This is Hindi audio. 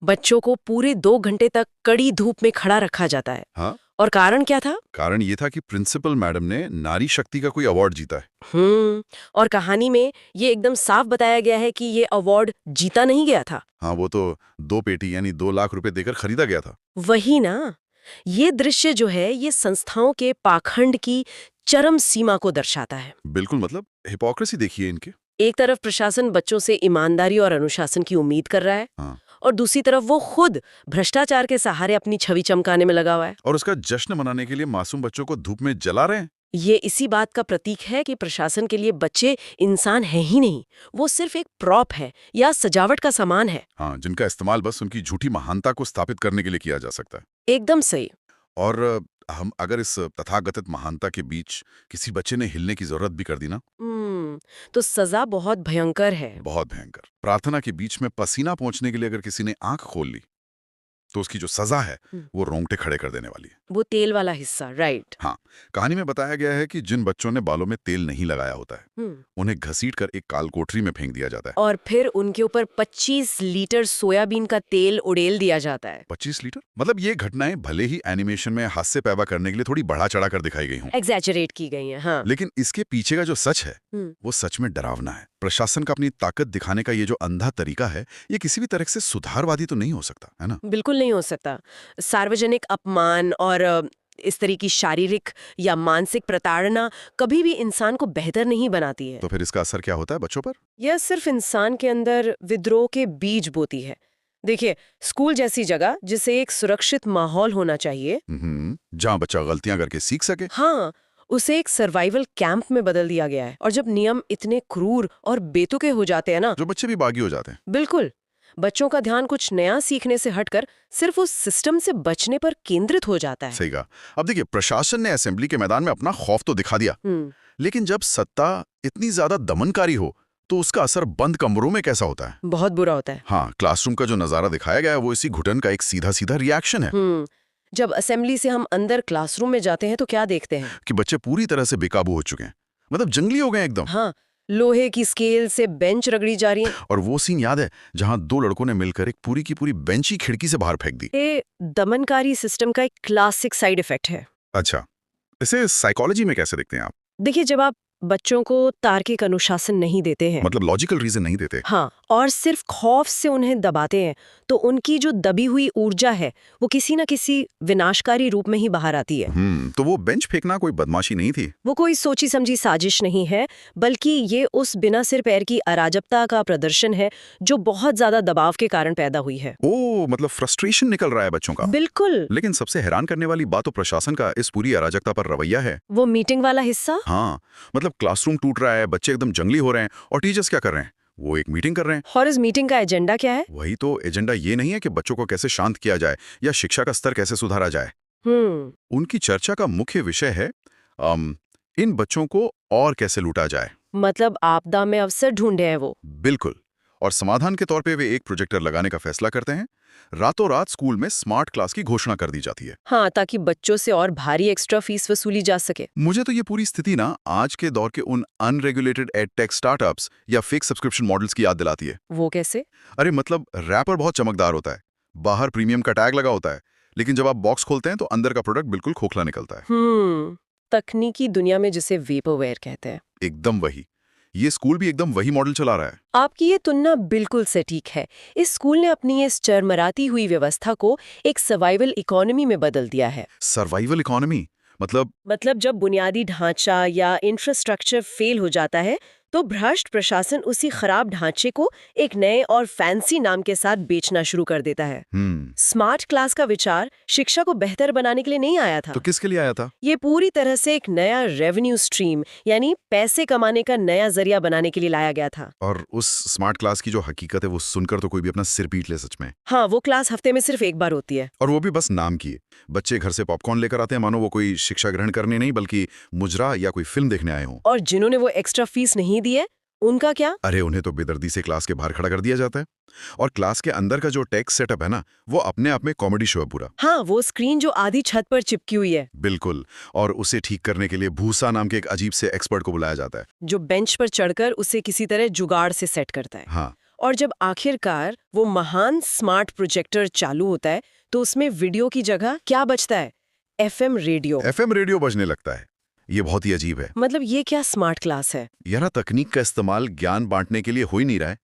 बच्चों को पूरे 2 घंटे तक कड़ी धूप में खड़ा रखा जाता है। हाँ, और कारण क्या था? कारण ये था कि प्रिंसिपल मैडम ने नारी शक्ति का कोई अवार्ड जीता है। और कहानी में ये एकदम साफ बताया गया है कि ये अवार्ड जीता नहीं गया था। हाँ, वो तो 2 पेटी यानी 2 लाख रुपए देकर खरीदा गया था। वही ना, ये दृश्य जो है ये संस्थाओं के पाखंड की चरम सीमा को दर्शाता है। बिल्कुल, मतलब हिपोक्रेसी देखिए इनके। एक तरफ प्रशासन बच्चों से ईमानदारी और अनुशासन की उम्मीद कर रहा है, हाँ, और दूसरी तरफ वो खुद भ्रष्टाचार के सहारे अपनी छवि चमकाने में लगा हुआ है। और उसका जश्न मनाने के लिए मासूम बच्चों को धूप में जला रहे हैं। ये इसी बात का प्रतीक है कि प्रशासन के लिए बच्चे इंसान हैं ही नहीं, वो सिर्फ एक प्रॉप है या सजावट का सामान है। हाँ, जिनका इस्तेमाल बस उनकी झूठी महानता को स्थापित करने के लिए किया जा सकता है। एकदम सही। और हम अगर इस तथाकथित महानता के बीच किसी बच्चे ने हिलने की जरूरत भी कर दी ना, तो सजा बहुत भयंकर है। बहुत भयंकर। प्रार्थना के बीच में पसीना पहुंचने के लिए अगर किसी ने आंख खोल ली, तो उसकी जो सजा है वो रोंगटे खड़े कर देने वाली है। वो तेल वाला हिस्सा, राइट। हाँ, कहानी में बताया गया है कि जिन बच्चों ने बालों में तेल नहीं लगाया होता है, उन्हें घसीटकर एक काल कोठरी में फेंक दिया जाता है। और फिर उनके ऊपर 25 लीटर सोयाबीन का तेल उड़ेल दिया जाता है। 25 लीटर? मतलब ये घटनाएं भले ही एनिमेशन में हास्य पैदा करने के लिए थोड़ी बढ़ा चढ़ा कर दिखाई गई हों, एग्जैजरेट की गई है, हाँ। लेकिन इसके पीछे का जो सच है वो सच में डरावना है। प्रशासन का अपनी ताकत दिखाने का ये जो अंधा तरीका है, ये किसी भी तरह से सुधारवादी तो नहीं हो सकता, है ना? बिल्कुल नहीं हो सकता। सार्वजनिक अपमान और इस तरह की शारीरिक या मानसिक प्रताड़ना कभी भी इंसान को बेहतर नहीं बनाती है। तो फिर इसका असर क्या होता है बच्चों पर? यह सिर्फ इंसान के अंदर विद्रोह के बीज बोती है। देखिए, स्कूल जैसी जगह जिसे एक सुरक्षित माहौल होना चाहिए, जहाँ बच्चा गलतियां करके सीख सके, हाँ, उसे एक सर्वाइवल कैंप में बदल दिया गया है। और जब नियम इतने क्रूर और बेतुके हो जाते हैं ना, जो बच्चे भी बागी हो जाते हैं। बिल्कुल, बच्चों का ध्यान कुछ नया सीखने से हटकर सिर्फ उस सिस्टम से बचने पर केंद्रित हो जाता है। सही कहा। अब देखिए, प्रशासन ने असेंबली के मैदान में अपना खौफ तो दिखा दिया, लेकिन जब सत्ता इतनी ज्यादा दमनकारी हो तो उसका असर बंद कमरों में कैसा होता है? बहुत बुरा होता है। हाँ, क्लासरूम का जो नजारा दिखाया गया है वो इसी घुटन का एक सीधा सीधा रिएक्शन है। जब असेंबली से हम अंदर क्लासरूम में जाते हैं तो क्या देखते हैं कि बच्चे पूरी तरह से बेकाबू हो चुके हैं, मतलब जंगली हो गए एकदम। हाँ, लोहे की स्केल से बेंच रगड़ी जा रही है। और वो सीन याद है जहां 2 लड़कों ने मिलकर एक पूरी की पूरी बेंच ही खिड़की से बाहर फेंक दी। ये दमनकारी सिस्टम का एक क्लासिक साइड इफेक्ट है। अच्छा, इसे साइकोलॉजी में कैसे देखते हैं आप? देखिए, जब आप बच्चों को तार्किक अनुशासन नहीं देते हैं, मतलब लॉजिकल रीजन नहीं देते। हाँ, और सिर्फ खौफ से उन्हें दबाते हैं, तो उनकी जो दबी हुई ऊर्जा है वो किसी न किसी विनाशकारी रूप में ही बाहर आती है। तो वो बेंच फेंकना कोई बदमाशी नहीं थी। वो कोई सोची समझी साजिश नहीं है, बल्कि ये उस बिना सिर पैर की अराजकता का प्रदर्शन है जो बहुत ज्यादा दबाव के कारण पैदा हुई है। ओ, मतलब फ्रस्ट्रेशन निकल रहा है बच्चों का। बिल्कुल। लेकिन सबसे हैरान करने वाली बात तो प्रशासन का इस पूरी अराजकता पर रवैया है। वो मीटिंग वाला हिस्सा, हाँ, मतलब क्लासरूम टूट रहा है, बच्चे एकदम जंगली हो रहे हैं, और टीचर्स क्या कर रहे हैं? वो एक मीटिंग कर रहे हैं। और इस मीटिंग का एजेंडा क्या है? वही तो, एजेंडा ये नहीं है कि बच्चों को कैसे शांत किया जाए या शिक्षा का स्तर कैसे सुधारा जाए। उनकी चर्चा का मुख्य विषय है इन बच्चों को और कैसे लूटा जाए। मतलब आपदा में अवसर ढूंढे हैं वो। बिल्कुल। और समाधान के तौर पे वे एक प्रोजेक्टर लगाने का फैसला करते हैं। रातों रात स्कूल में स्मार्ट क्लास की घोषणा कर दी जाती है। हाँ, ताकि बच्चों से और भारी एक्स्ट्रा फीस वसूली जा सके। मुझे तो ये पूरी स्थिति ना आज के दौर के उन अनरेगुलेटेड एडटेक स्टार्टअप्स या फेक सब्सक्रिप्शन मॉडल्स की याद दिलाती है। वो कैसे? अरे मतलब, रैपर बहुत चमकदार होता है, बाहर प्रीमियम का टैग लगा होता है, लेकिन जब आप बॉक्स खोलते हैं तो अंदर का प्रोडक्ट बिल्कुल खोखला निकलता है। तकनीकी दुनिया में जिसे वेपरवेयर कहते हैं। एकदम वही। ये स्कूल भी एकदम वही मॉडल चला रहा है। आपकी ये तुलना बिल्कुल सटीक है। इस स्कूल ने अपनी इस चरमराती हुई व्यवस्था को एक सर्वाइवल इकोनॉमी में बदल दिया है। सर्वाइवल इकोनॉमी मतलब जब बुनियादी ढांचा या इंफ्रास्ट्रक्चर फेल हो जाता है तो भ्रष्ट प्रशासन उसी खराब ढांचे को एक नए और फैंसी नाम के साथ बेचना शुरू कर देता है। स्मार्ट क्लास का विचार शिक्षा को बेहतर बनाने के लिए नहीं आया था। तो किसके लिए आया था? ये पूरी तरह से एक नया रेवेन्यू स्ट्रीम यानी पैसे कमाने का नया जरिया बनाने के लिए लाया गया था। और उस स्मार्ट क्लास की जो हकीकत है वो सुनकर तो कोई भी अपना सिर पीट ले सच में। हाँ, वो क्लास हफ्ते में सिर्फ एक बार होती है। और वो भी बस नाम की। बच्चे घर से पॉपकॉर्न लेकर आते हैं, मानो वो कोई शिक्षा ग्रहण करने नहीं बल्कि मुजरा या कोई फिल्म देखने आए हों। और जिन्होंने वो एक्स्ट्रा फीस नहीं दी है उनका क्या? अरे उन्हें तो बेदर्दी से क्लास के बाहर खड़ा कर दिया जाता है। और क्लास के अंदर का जो टेक्स्ट सेटअप है ना, वो अपने आप में कॉमेडी शो है पूरा। हाँ, वो स्क्रीन जो आधी छत पर चिपकी हुई है। बिल्कुल। और उसे ठीक करने के लिए भूसा नाम के एक अजीब से एक्सपर्ट को बुलाया जाता है, जो बेंच पर चढ़कर उसे किसी तरह जुगाड़ से सेट करता है। हाँ। और जब आखिरकार वो महान स्मार्ट प्रोजेक्टर चालू होता है तो उसमें वीडियो की जगह क्या बचता है? FM radio. एफएम रेडियो बजने लगता है। ये बहुत ही अजीब है। मतलब ये क्या स्मार्ट क्लास है? यार तकनीक का इस्तेमाल ज्ञान बांटने के लिए हो ही नहीं रहा है,